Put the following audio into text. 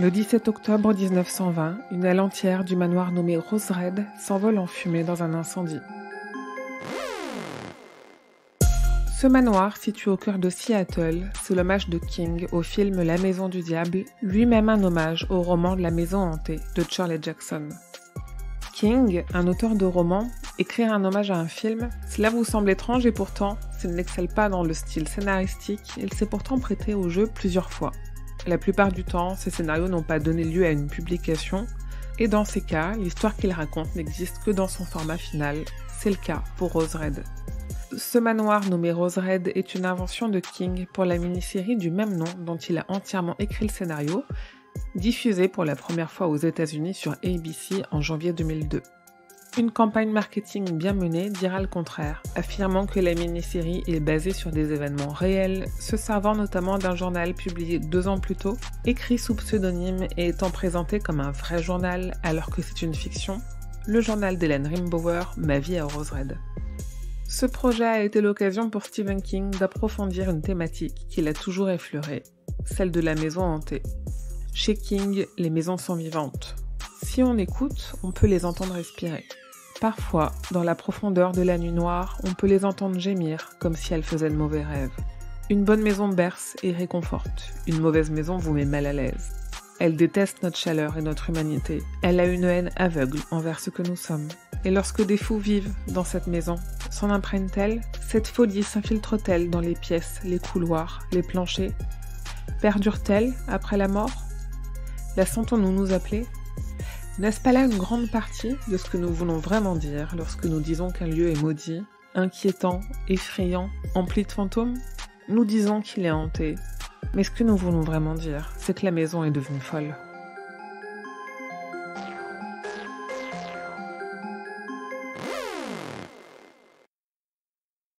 Le 17 octobre 1920, une aile entière du manoir nommé Rose Red s'envole en fumée dans un incendie. Ce manoir, situé au cœur de Seattle, c'est l'hommage de King au film La Maison du Diable, lui-même un hommage au roman de La Maison hantée de Shirley Jackson. King, un auteur de romans, écrire un hommage à un film, cela vous semble étrange et pourtant, s'il n'excelle pas dans le style scénaristique, il s'est pourtant prêté au jeu plusieurs fois. La plupart du temps, ces scénarios n'ont pas donné lieu à une publication, et dans ces cas, l'histoire qu'il raconte n'existe que dans son format final. C'est le cas pour Rose Red. Ce manoir nommé Rose Red est une invention de King pour la mini-série du même nom dont il a entièrement écrit le scénario, diffusée pour la première fois aux États-Unis sur ABC en janvier 2002. Une campagne marketing bien menée dira le contraire, affirmant que la mini-série est basée sur des événements réels, se servant notamment d'un journal publié 2 ans plus tôt, écrit sous pseudonyme et étant présenté comme un vrai journal alors que c'est une fiction, le journal d'Hélène Rimbauer, Ma vie à Rose Red. Ce projet a été l'occasion pour Stephen King d'approfondir une thématique qu'il a toujours effleurée, celle de la maison hantée. Chez King, les maisons sont vivantes. Si on écoute, on peut les entendre respirer. Parfois, dans la profondeur de la nuit noire, on peut les entendre gémir, comme si elles faisaient de mauvais rêves. Une bonne maison berce et réconforte. Une mauvaise maison vous met mal à l'aise. Elle déteste notre chaleur et notre humanité. Elle a une haine aveugle envers ce que nous sommes. Et lorsque des fous vivent dans cette maison, s'en imprègne-t-elle? Cette folie s'infiltre-t-elle dans les pièces, les couloirs, les planchers? Perdure-t-elle après la mort? La sentons-nous nous appeler? N'est-ce pas là une grande partie de ce que nous voulons vraiment dire lorsque nous disons qu'un lieu est maudit, inquiétant, effrayant, empli de fantômes? Nous disons qu'il est hanté. Mais ce que nous voulons vraiment dire, c'est que la maison est devenue folle.